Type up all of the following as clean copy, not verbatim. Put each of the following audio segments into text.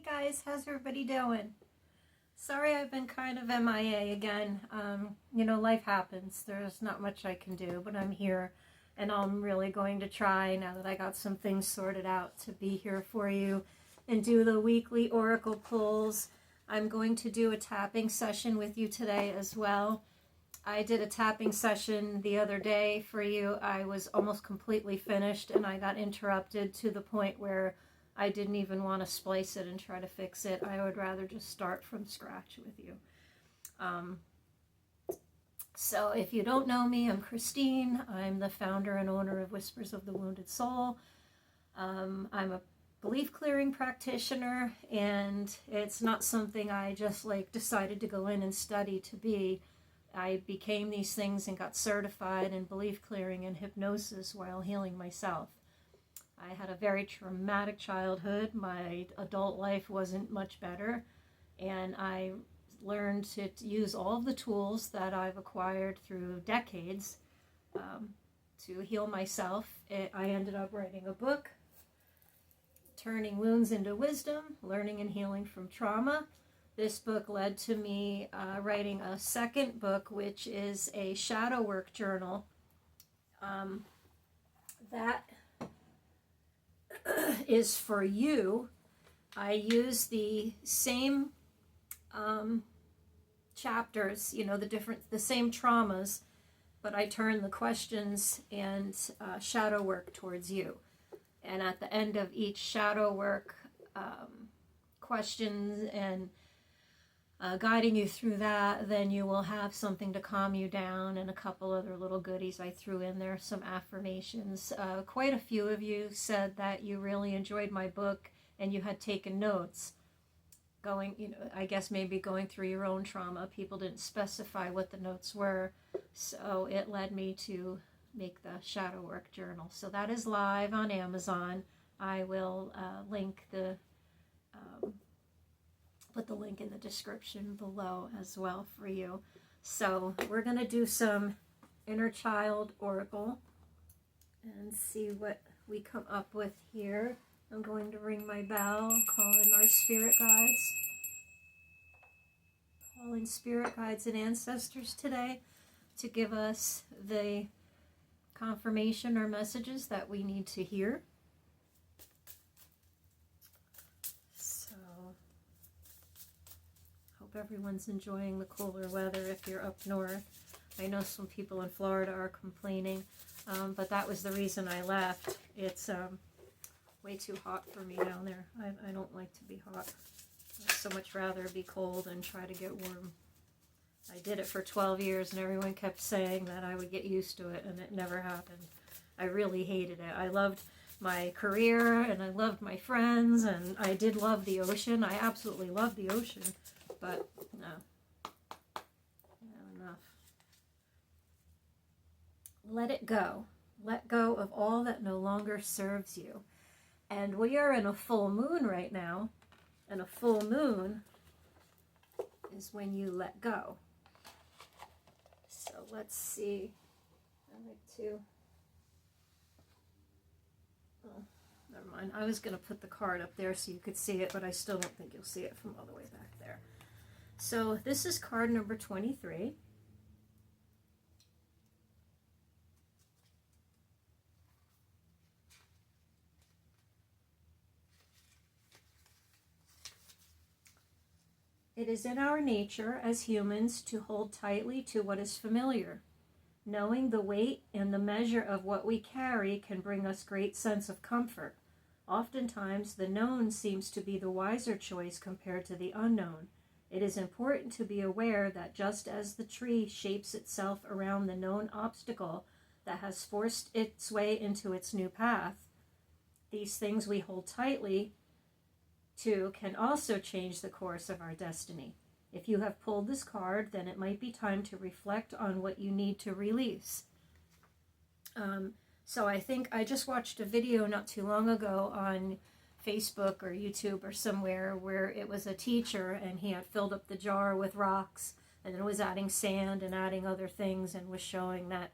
guys, how's everybody doing? Sorry I've been kind of MIA again. Life happens. There's not much I can do, but I'm here and I'm really going to try, now that I got some things sorted out, to be here for you and do the weekly oracle pulls. I'm going to do a tapping session with you today as well. I did a tapping session the other day for you. I was almost completely finished and I got interrupted to the point where I didn't even want to splice it and try to fix it. I would rather just start from scratch with you. So if you don't know me, I'm Christine. I'm the founder and owner of Whispers of the Wounded Soul. I'm a belief clearing practitioner, and it's not something I just decided to go in and study to be. I became these things and got certified in belief clearing and hypnosis while healing myself. I had a very traumatic childhood. My adult life wasn't much better, and I learned to use all of the tools that I've acquired through decades to heal myself. I ended up writing a book, Turning Wounds into Wisdom, Learning and Healing from Trauma. This book led to me writing a second book, which is a shadow work journal that is for you. I use the same chapters, the same traumas, but I turn the questions and shadow work towards you. And at the end of each shadow work questions and guiding you through that, then you will have something to calm you down and a couple other little goodies I threw in there, some affirmations. Quite a few of you said that you really enjoyed my book and you had taken notes. I guess maybe going through your own trauma. People didn't specify what the notes were, so it led me to make the shadow work journal. So that is live on Amazon. I will put the link in the description below as well for you. So we're going to do some inner child oracle and see what we come up with here. I'm going to ring my bell, call in our spirit guides. Call in spirit guides and ancestors today to give us the confirmation or messages that we need to hear. Everyone's enjoying the cooler weather if you're up north. I know some people in Florida are complaining, but that was the reason I left. It's way too hot for me down there. I don't like to be hot. I'd so much rather be cold and try to get warm. I did it for 12 years and everyone kept saying that I would get used to it, and it never happened. I really hated it. I loved my career and I loved my friends, and I did love the ocean. I absolutely loved the ocean. But no, enough. Let it go. Let go of all that no longer serves you. And we are in a full moon right now, and a full moon is when you let go. So let's see. I like to... Oh, never mind. I was going to put the card up there so you could see it, but I still don't think you'll see it from all the way back there. So this is card number 23. It is in our nature as humans to hold tightly to what is familiar. Knowing the weight and the measure of what we carry can bring us great sense of comfort. Oftentimes, the known seems to be the wiser choice compared to the unknown. It is important to be aware that just as the tree shapes itself around the known obstacle that has forced its way into its new path, these things we hold tightly to can also change the course of our destiny. If you have pulled this card, then it might be time to reflect on what you need to release. So I think I just watched a video not too long ago on Facebook or YouTube or somewhere where it was a teacher and he had filled up the jar with rocks and then was adding sand and adding other things and was showing that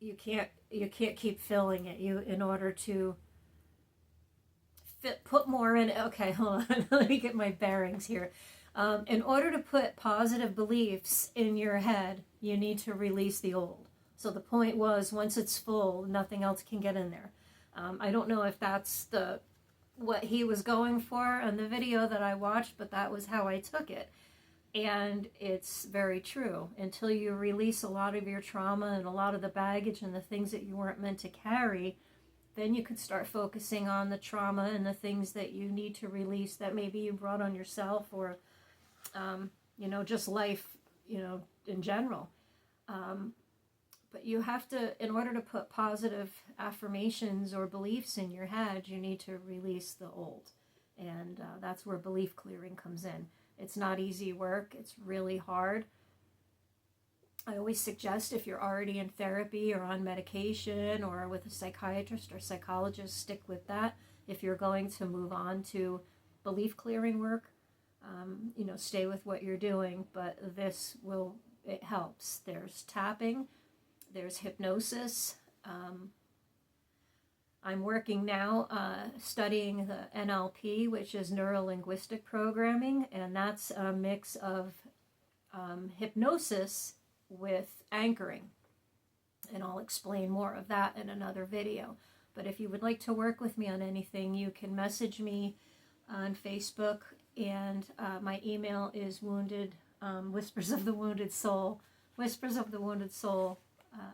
you can't keep filling it. In order to put more in it. Okay, hold on. Let me get my bearings here. In order to put positive beliefs in your head, you need to release the old. So the point was, once it's full, nothing else can get in there. I don't know if that's what he was going for in the video that I watched, but that was how I took it. And it's very true. Until you release a lot of your trauma and a lot of the baggage and the things that you weren't meant to carry, then you could start focusing on the trauma and the things that you need to release that maybe you brought on yourself, or just life, in general. But you have to, in order to put positive affirmations or beliefs in your head, you need to release the old. And that's where belief clearing comes in. It's not easy work. It's really hard. I always suggest, if you're already in therapy or on medication or with a psychiatrist or psychologist, stick with that. If you're going to move on to belief clearing work, stay with what you're doing, but it helps. There's tapping, there's hypnosis. I'm working now studying the NLP, which is neuro-linguistic programming, and that's a mix of hypnosis with anchoring. And I'll explain more of that in another video. But if you would like to work with me on anything, you can message me on Facebook, and my email is Whispers of the Wounded Soul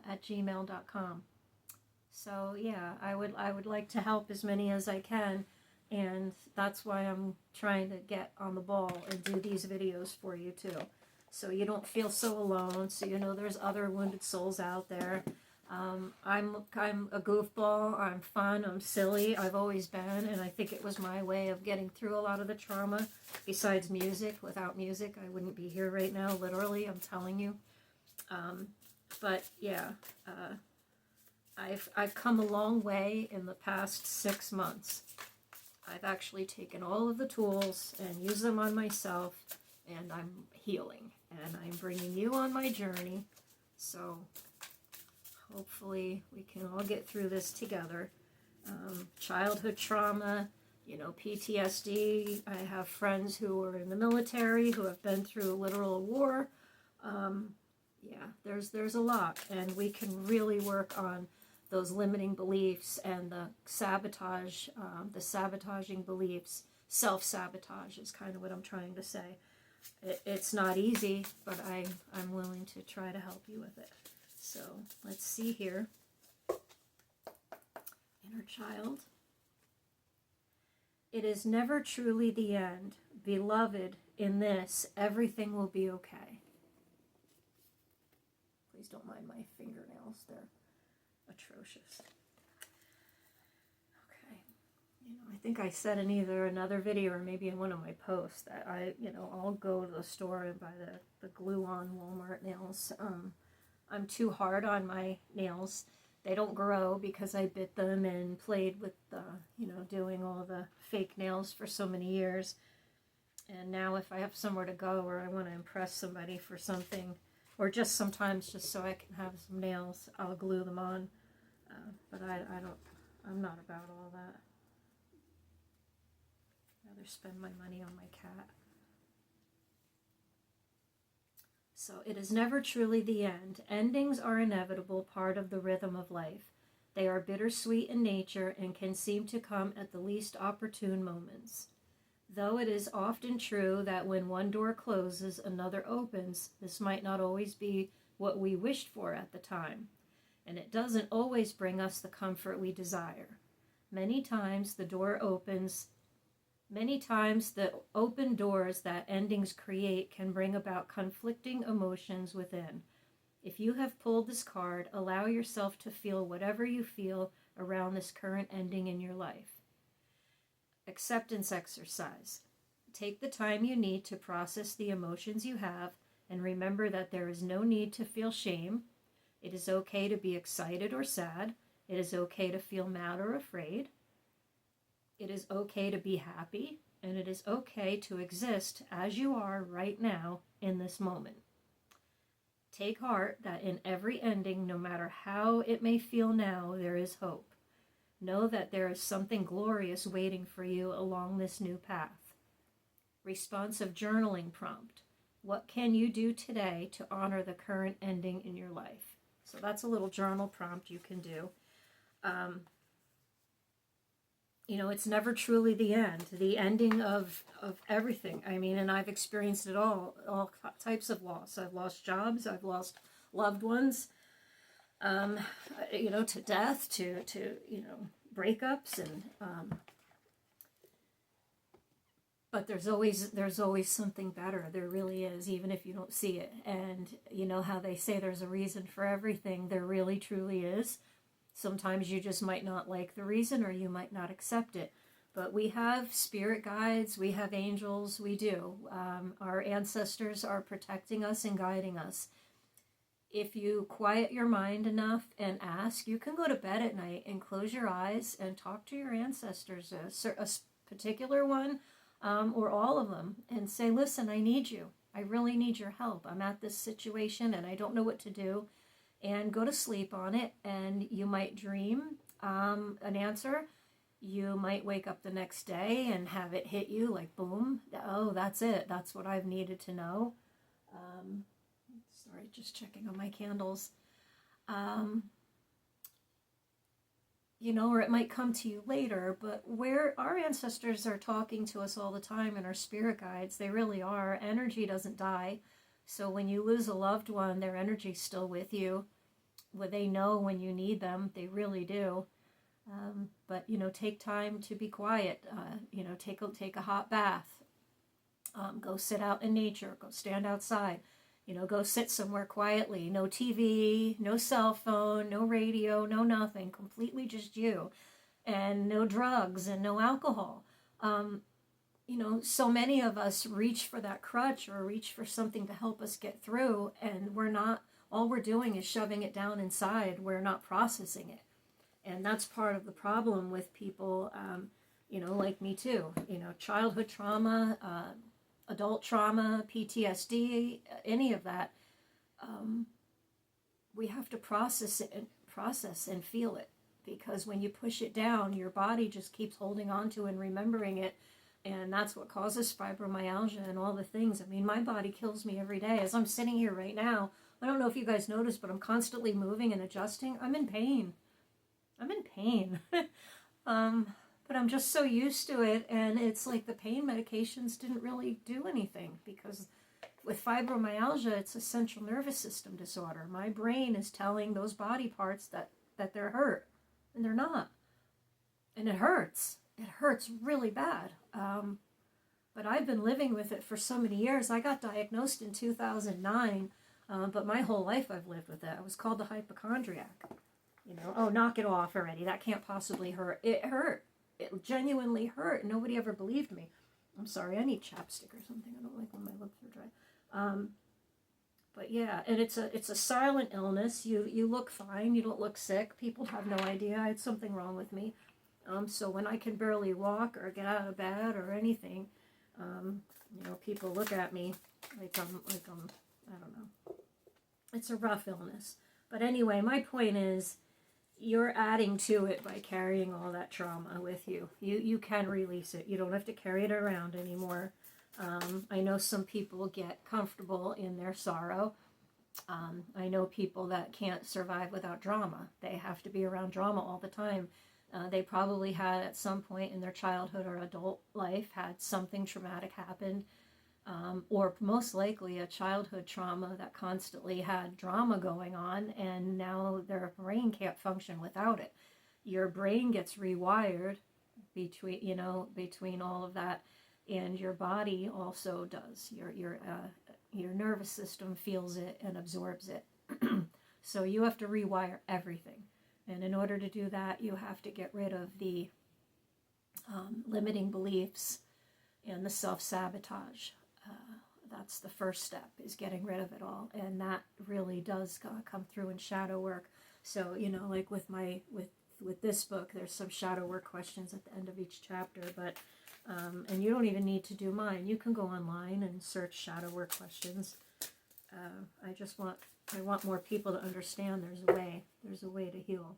at gmail.com. So yeah, I would like to help as many as I can, and that's why I'm trying to get on the ball and do these videos for you too. So you don't feel so alone, so there's other wounded souls out there. I'm a goofball, I'm fun, I'm silly, I've always been, and I think it was my way of getting through a lot of the trauma. Besides music, without music I wouldn't be here right now, literally, I'm telling you. But yeah, I've come a long way in the past 6 months. I've actually taken all of the tools and used them on myself, and I'm healing, and I'm bringing you on my journey. So hopefully we can all get through this together. Childhood trauma, PTSD. I have friends who are in the military who have been through literal war. There's a lot, and we can really work on those limiting beliefs and the sabotaging beliefs. Self-sabotage is kind of what I'm trying to say. It's not easy, but I'm willing to try to help you with it. So let's see here. Inner child. It is never truly the end. Beloved, in this, everything will be okay. Please don't mind my fingernails. They're atrocious. Okay. I think I said in either another video or maybe in one of my posts that I'll go to the store and buy the glue-on Walmart nails. I'm too hard on my nails. They don't grow because I bit them and played with doing all the fake nails for so many years. And now if I have somewhere to go or I want to impress somebody for something, or just sometimes just so I can have some nails, I'll glue them on. But I'm not about all that. I'd rather spend my money on my cat. So it is never truly the end. Endings are inevitable, part of the rhythm of life. They are bittersweet in nature and can seem to come at the least opportune moments. Though it is often true that when one door closes, another opens, this might not always be what we wished for at the time, and it doesn't always bring us the comfort we desire. Many times the open doors that endings create can bring about conflicting emotions within. If you have pulled this card, allow yourself to feel whatever you feel around this current ending in your life. Acceptance exercise. Take the time you need to process the emotions you have, and remember that there is no need to feel shame. It is okay to be excited or sad. It is okay to feel mad or afraid. It is okay to be happy, and it is okay to exist as you are right now in this moment. Take heart that in every ending, no matter how it may feel now, there is hope. Know that there is something glorious waiting for you along this new path. Responsive journaling prompt. What can you do today to honor the current ending in your life? So that's a little journal prompt you can do. You know, it's never truly the end, the ending of everything. I mean, and I've experienced it all types of loss. I've lost jobs, I've lost loved ones, you know, to death, to you know, breakups, and but there's always something better. There really is, even if you don't see it. And you know how they say there's a reason for everything. There really truly is. Sometimes you just might not like the reason, or you might not accept it. But we have spirit guides, we have angels, we do. Our ancestors are protecting us and guiding us. If you quiet your mind enough and ask, you can go to bed at night and close your eyes and talk to your ancestors, a particular one, or all of them, and say, listen, I need you. I really need your help. I'm at this situation and I don't know what to do. And go to sleep on it, and you might dream an answer. You might wake up the next day and have it hit you like boom. Oh, that's it. That's what I've needed to know. Sorry, just checking on my candles. You know, or it might come to you later, but where our ancestors are talking to us all the time, and our spirit guides, they really are. Energy doesn't die. So when you lose a loved one, their energy's still with you. Well, they know when you need them. They really do. But, you know, take time to be quiet. You know, take a hot bath. Go sit out in nature. Go stand outside. You know, go sit somewhere quietly. No TV, no cell phone, no radio, no nothing. Completely just you. And no drugs and no alcohol. You know, so many of us reach for that crutch or reach for something to help us get through, and all we're doing is shoving it down inside. We're not processing it. And that's part of the problem with people, you know, like me too. You know, childhood trauma, adult trauma, PTSD, any of that. We have to process and feel it, because when you push it down, your body just keeps holding on to and remembering it. And that's what causes fibromyalgia and all the things. I mean, my body kills me every day. As I'm sitting here right now, I don't know if you guys noticed, but I'm constantly moving and adjusting. I'm in pain. But I'm just so used to it. And it's like the pain medications didn't really do anything, because with fibromyalgia, it's a central nervous system disorder. My brain is telling those body parts that they're hurt, and they're not. And it hurts. It hurts really bad. But I've been living with it for so many years. I got diagnosed in 2009, but my whole life I've lived with it. I was called the hypochondriac. You know, oh, knock it off already. That can't possibly hurt. It hurt. It genuinely hurt. Nobody ever believed me. I'm sorry, I need chapstick or something. I don't like when my lips are dry. But yeah, and it's a silent illness. You look fine. You don't look sick. People have no idea I had something wrong with me. So when I can barely walk or get out of bed or anything, you know, people look at me like I'm, I don't know. It's a rough illness. But anyway, my point is, you're adding to it by carrying all that trauma with you. You can release it. You don't have to carry it around anymore. I know some people get comfortable in their sorrow. I know people that can't survive without drama. They have to be around drama all the time. They probably had at some point in their childhood or adult life had something traumatic happen, or most likely a childhood trauma that constantly had drama going on, and now their brain can't function without it. Your brain gets rewired between all of that, and your body also does. Your nervous system feels it and absorbs it. So you have to rewire everything. And in order to do that, you have to get rid of the limiting beliefs and the self-sabotage. That's the first step, is getting rid of it all. And that really does come through in shadow work. So, you know, like with this book, there's some shadow work questions at the end of each chapter. But and you don't even need to do mine. You can go online and search shadow work questions. I want more people to understand there's a way to heal.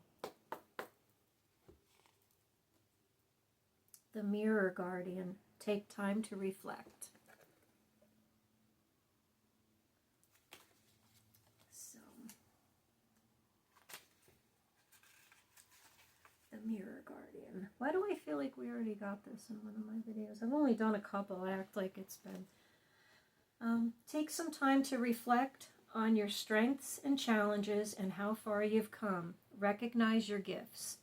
The mirror guardian. Take time to reflect. So, the mirror guardian. Why do I feel like we already got this in one of my videos? I've only done a couple. I act like it's been. Take some time to reflect on your strengths and challenges and how far you've come. Recognize your gifts.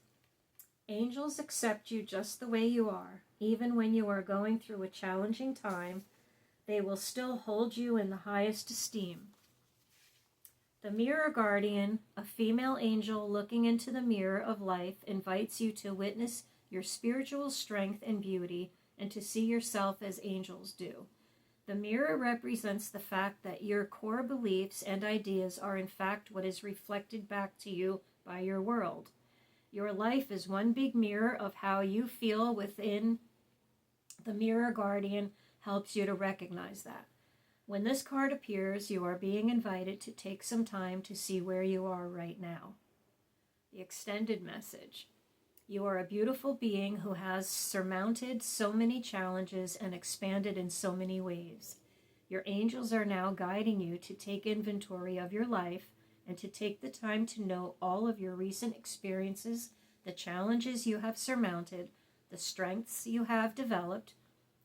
Angels accept you just the way you are. Even when you are going through a challenging time, they will still hold you in the highest esteem. The mirror guardian, a female angel looking into the mirror of life, invites you to witness your spiritual strength and beauty and to see yourself as angels do. The mirror represents the fact that your core beliefs and ideas are in fact what is reflected back to you by your world. Your life is one big mirror of how you feel within. The mirror guardian helps you to recognize that. When this card appears, you are being invited to take some time to see where you are right now. The extended message. You are a beautiful being who has surmounted so many challenges and expanded in so many ways. Your angels are now guiding you to take inventory of your life and to take the time to know all of your recent experiences, the challenges you have surmounted, the strengths you have developed,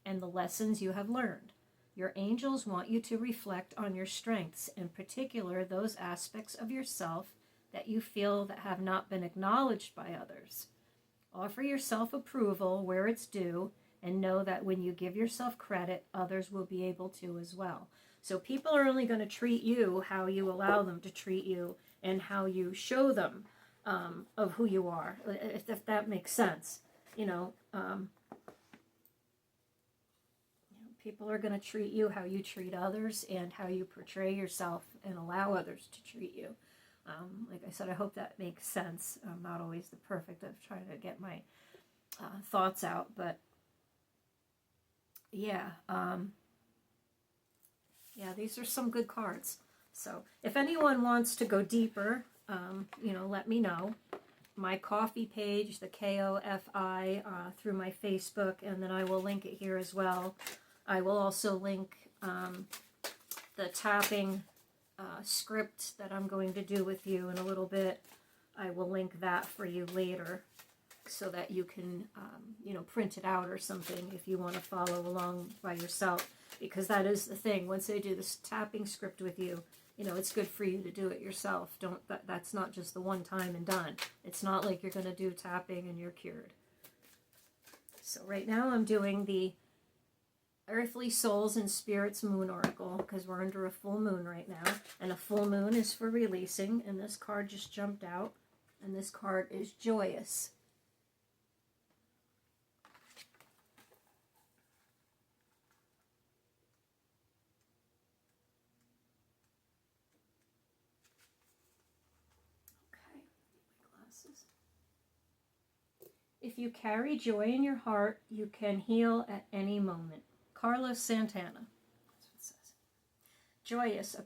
and the lessons you have learned. Your angels want you to reflect on your strengths, in particular those aspects of yourself that you feel that have not been acknowledged by others. Offer yourself approval where it's due, and know that when you give yourself credit, others will be able to as well. So people are only going to treat you how you allow them to treat you and how you show them of who you are, if that makes sense. People are going to treat you how you treat others and how you portray yourself and allow others to treat you. Like I said, I hope that makes sense. I'm not always the perfect of trying to get my thoughts out, but yeah, these are some good cards. So if anyone wants to go deeper, let me know. My coffee page, the KOFI, through my Facebook, and then I will link it here as well. I will also link the tapping script that I'm going to do with you in a little bit. I will link that for you later so that you can, print it out or something if you want to follow along by yourself. Because that is the thing. Once I do this tapping script with you, it's good for you to do it yourself. That's not just the one time and done. It's not like you're going to do tapping and you're cured. So right now I'm doing the Earthly Souls and Spirits Moon Oracle, because we're under a full moon right now, and a full moon is for releasing, and this card just jumped out, and this card is Joyous. Okay, my glasses. If you carry joy in your heart, you can heal at any moment. Carlos Santana. That's what it says. Joyous,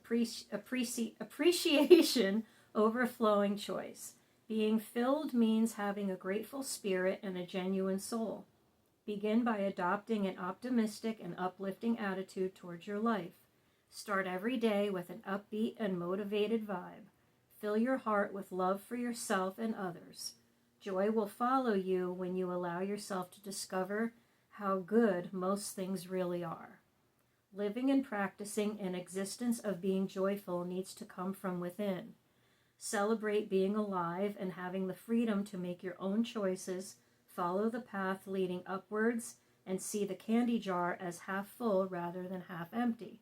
appreciation, overflowing choice. Being filled means having a grateful spirit and a genuine soul. Begin by adopting an optimistic and uplifting attitude towards your life. Start every day with an upbeat and motivated vibe. Fill your heart with love for yourself and others. Joy will follow you when you allow yourself to discover how good most things really are. Living and practicing an existence of being joyful needs to come from within. Celebrate being alive and having the freedom to make your own choices, follow the path leading upwards, and see the candy jar as half full rather than half empty.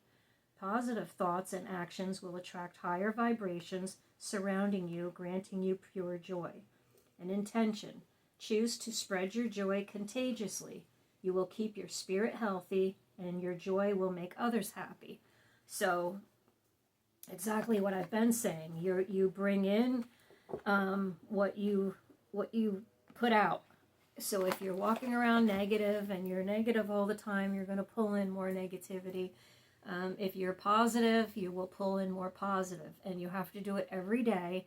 Positive thoughts and actions will attract higher vibrations surrounding you, granting you pure joy. An intention. Choose to spread your joy contagiously. You will keep your spirit healthy, and your joy will make others happy. So, exactly what I've been saying. You bring in what you put out. So if you're walking around negative and you're negative all the time, you're going to pull in more negativity. If you're positive, you will pull in more positive, and you have to do it every day.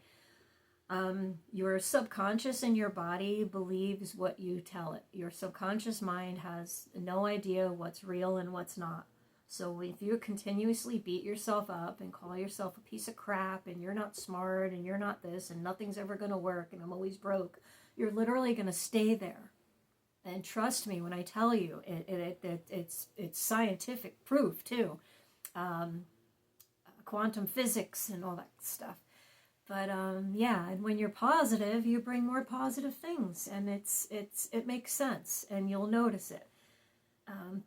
Your subconscious in your body believes what you tell it. Your subconscious mind has no idea what's real and what's not. So if you continuously beat yourself up and call yourself a piece of crap and you're not smart and you're not this and nothing's ever going to work and I'm always broke, you're literally going to stay there. And trust me when I tell you, it's scientific proof too. Quantum physics and all that stuff. But yeah, and when you're positive, you bring more positive things, and it makes sense, and you'll notice it.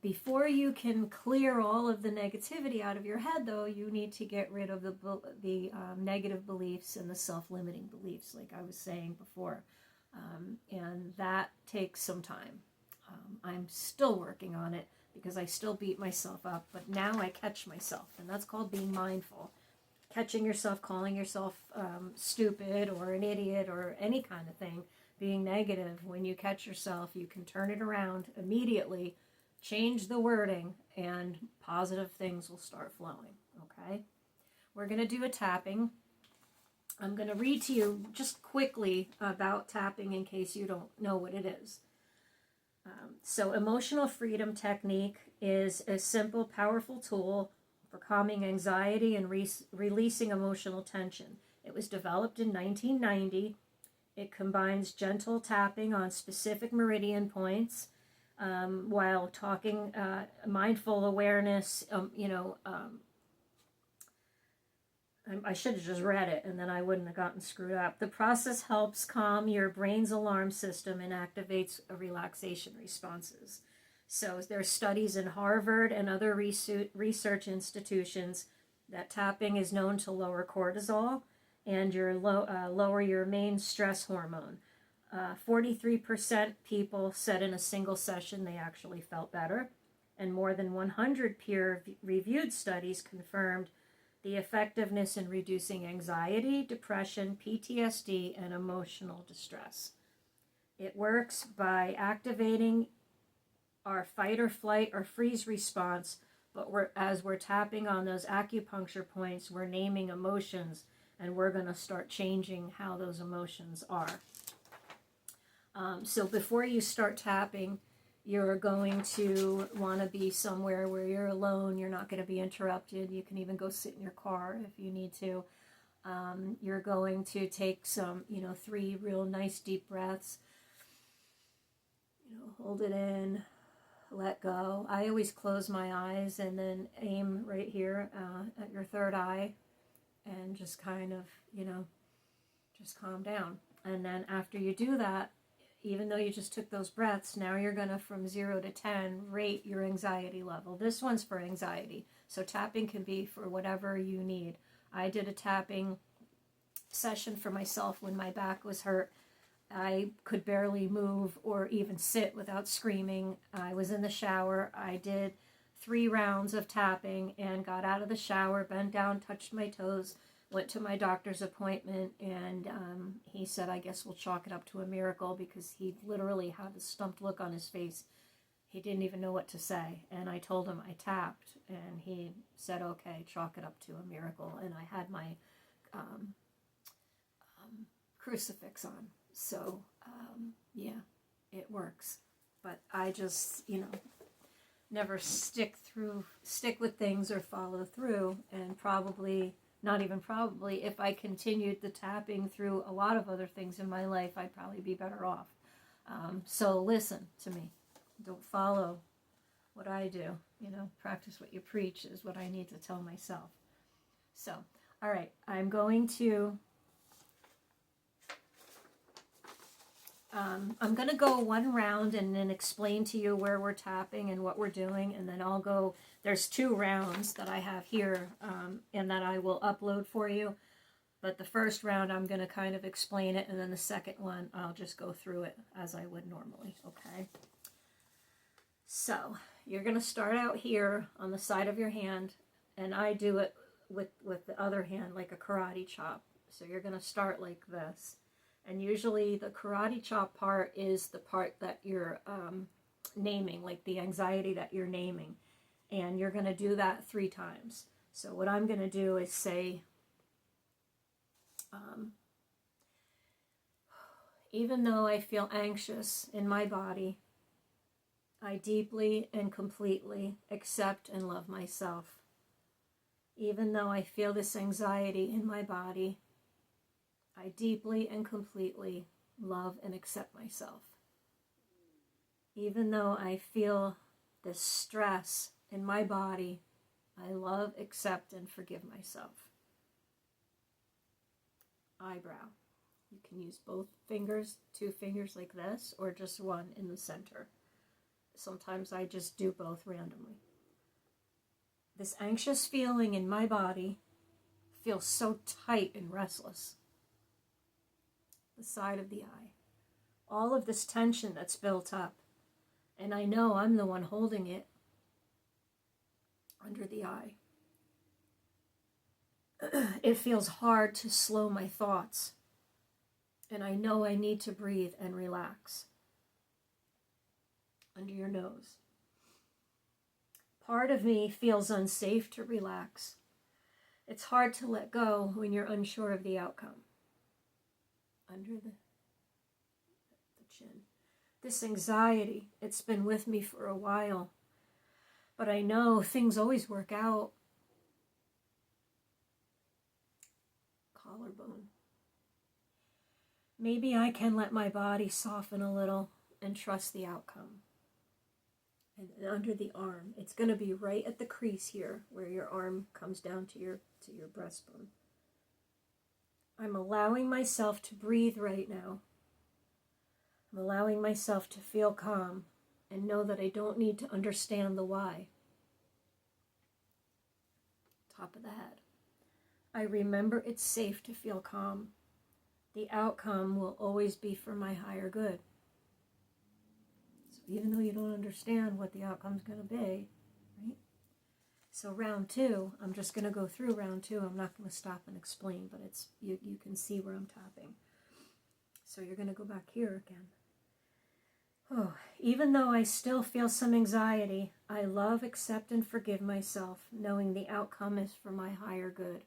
Before you can clear all of the negativity out of your head, though, you need to get rid of the negative beliefs and the self-limiting beliefs, like I was saying before, and that takes some time. I'm still working on it because I still beat myself up, but now I catch myself, and that's called being mindful. Catching yourself, calling yourself stupid or an idiot or any kind of thing, being negative. When you catch yourself, you can turn it around immediately, change the wording, and positive things will start flowing, okay? We're going to do a tapping. I'm going to read to you just quickly about tapping in case you don't know what it is. So emotional freedom technique is a simple, powerful tool for calming anxiety and releasing emotional tension. It was developed in 1990. It combines gentle tapping on specific meridian points while talking mindful awareness, I should have just read it and then I wouldn't have gotten screwed up. The process helps calm your brain's alarm system and activates relaxation responses. So there's studies in Harvard and other research institutions that tapping is known to lower cortisol and lower your main stress hormone. 43% people said in a single session they actually felt better, and more than 100 peer-reviewed studies confirmed the effectiveness in reducing anxiety, depression, PTSD, and emotional distress. It works by activating our fight or flight or freeze response, but as we're tapping on those acupuncture points, we're naming emotions, and we're going to start changing how those emotions are. So before you start tapping, you're going to want to be somewhere where you're alone. You're not going to be interrupted. You can even go sit in your car if you need to. You're going to take some, 3 real nice deep breaths. Hold it in, let go. I always close my eyes and then aim right here at your third eye and just kind of, just calm down. And then after you do that, even though you just took those breaths, now you're going to, from 0 to 10, rate your anxiety level. This one's for anxiety. So tapping can be for whatever you need. I did a tapping session for myself when my back was hurt. I could barely move or even sit without screaming. I was in the shower. I did 3 rounds of tapping and got out of the shower, bent down, touched my toes, went to my doctor's appointment, and he said, I guess we'll chalk it up to a miracle, because he literally had a stumped look on his face. He didn't even know what to say. And I told him I tapped, and he said, okay, chalk it up to a miracle. And I had my crucifix on. So, yeah, it works. But I just, never stick with things or follow through, and not even probably, if I continued the tapping through a lot of other things in my life, I'd probably be better off. So listen to me. Don't follow what I do. Practice what you preach is what I need to tell myself. So, all right, I'm going to go 1 round and then explain to you where we're tapping and what we're doing, and then I'll go. There's 2 rounds that I have here and that I will upload for you. But the first round, I'm going to kind of explain it, and then the second one, I'll just go through it as I would normally, okay? So, you're going to start out here on the side of your hand, and I do it with the other hand like a karate chop. So you're going to start like this. And usually the karate chop part is the part that you're naming, like the anxiety that you're naming. And you're going to do that 3 times. So what I'm going to do is say, Even though I feel anxious in my body, I deeply and completely accept and love myself. Even though I feel this anxiety in my body, I deeply and completely love and accept myself. Even though I feel this stress in my body, I love, accept, and forgive myself. Eyebrow. You can use both fingers, 2 fingers like this, or just one in the center. Sometimes I just do both randomly. This anxious feeling in my body feels so tight and restless. The side of the eye. All of this tension that's built up. And I know I'm the one holding it under the eye. It feels hard to slow my thoughts. And I know I need to breathe and relax. Under your nose. Part of me feels unsafe to relax. It's hard to let go when you're unsure of the outcome. Under the chin. This anxiety, it's been with me for a while. But I know things always work out. Collarbone. Maybe I can let my body soften a little and trust the outcome. And under the arm, it's going to be right at the crease here where your arm comes down to your breastbone. I'm allowing myself to breathe right now. I'm allowing myself to feel calm and know that I don't need to understand the why. Top of the head. I remember it's safe to feel calm. The outcome will always be for my higher good. So even though you don't understand what the outcome's going to be, right? So round 2, I'm just going to go through round 2. I'm not going to stop and explain, but it's you can see where I'm tapping. So you're going to go back here again. Oh, even though I still feel some anxiety, I love, accept, and forgive myself, knowing the outcome is for my higher good.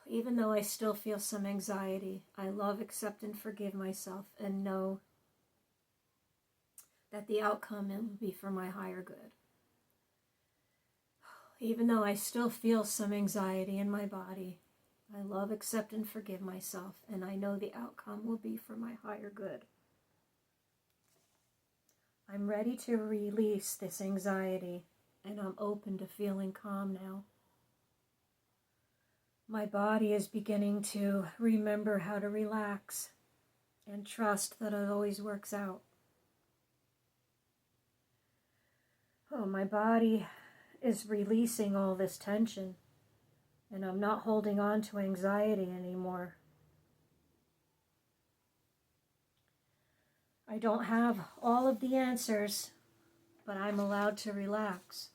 Even though I still feel some anxiety, I love, accept, and forgive myself and know that the outcome will be for my higher good. Even though I still feel some anxiety in my body, I love, accept, and forgive myself, and I know the outcome will be for my higher good. I'm ready to release this anxiety, and I'm open to feeling calm now. My body is beginning to remember how to relax and trust that it always works out. Oh, my body is releasing all this tension, and I'm not holding on to anxiety anymore. I don't have all of the answers, but I'm allowed to relax.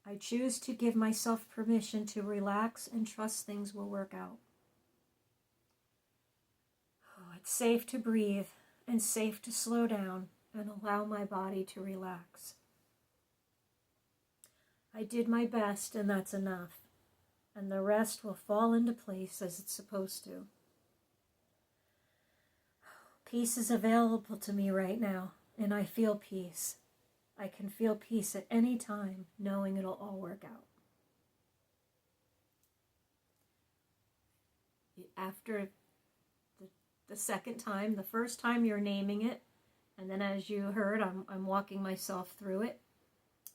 I choose to give myself permission to relax and trust things will work out. Oh, it's safe to breathe and safe to slow down and allow my body to relax. I did my best, and that's enough, and the rest will fall into place as it's supposed to. Peace is available to me right now, and I feel peace. I can feel peace at any time, knowing it'll all work out. After the second time, the first time you're naming it, and then as you heard, I'm walking myself through it.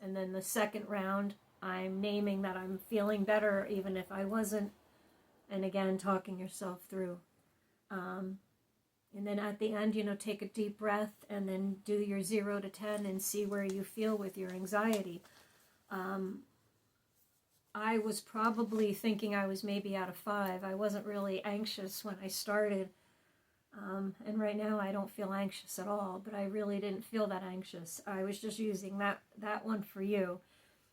And then the second round, I'm naming that I'm feeling better even if I wasn't. And again, talking yourself through. And then at the end, take a deep breath and then do your 0 to 10 and see where you feel with your anxiety. I was probably thinking I was maybe out of 5. I wasn't really anxious when I started. And right now I don't feel anxious at all, but I really didn't feel that anxious. I was just using that one for you.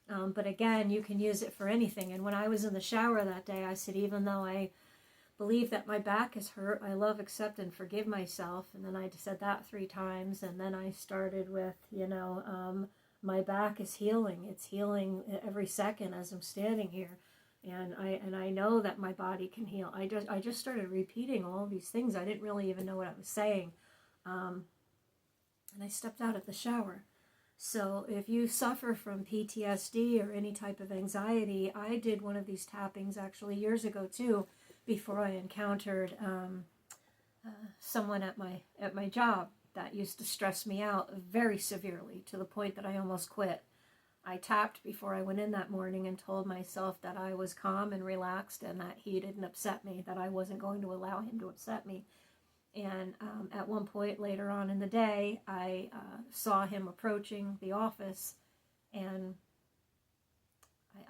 But again, you can use it for anything. And when I was in the shower that day, I said, even though I believe that my back is hurt, I love, accept, and forgive myself. And then I said that 3 times. And then I started with, my back is healing. It's healing every second as I'm standing here. And I know that my body can heal. I just started repeating all these things. I didn't really even know what I was saying. And I stepped out of the shower. So if you suffer from PTSD or any type of anxiety, I did one of these tappings actually years ago too, before I encountered someone at my job that used to stress me out very severely, to the point that I almost quit. I tapped before I went in that morning and told myself that I was calm and relaxed and that he didn't upset me, that I wasn't going to allow him to upset me. And at one point later on in the day, I saw him approaching the office, and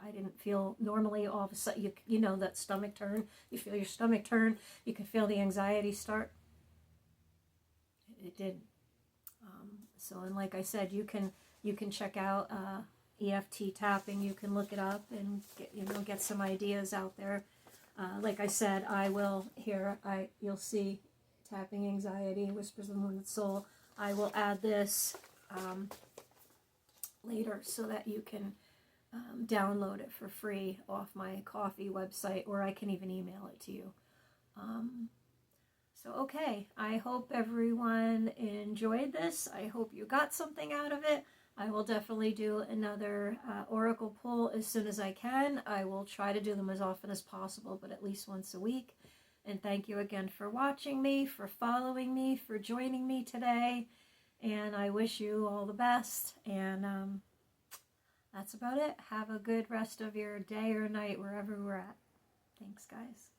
I didn't feel, normally all of a sudden, you know that stomach turn, you feel your stomach turn, you can feel the anxiety start. It didn't. And like I said, you can check out EFT tapping. You can look it up and get some ideas out there. Like I said, I will you'll see tapping anxiety, whispers of the wounded soul. I will add this later so that you can download it for free off my Ko-fi website, or I can even email it to you. Okay, I hope everyone enjoyed this. I hope you got something out of it. I will definitely do another oracle pull as soon as I can. I will try to do them as often as possible, but at least once a week. And thank you again for watching me, for following me, for joining me today. And I wish you all the best. And that's about it. Have a good rest of your day or night, wherever we're at. Thanks, guys.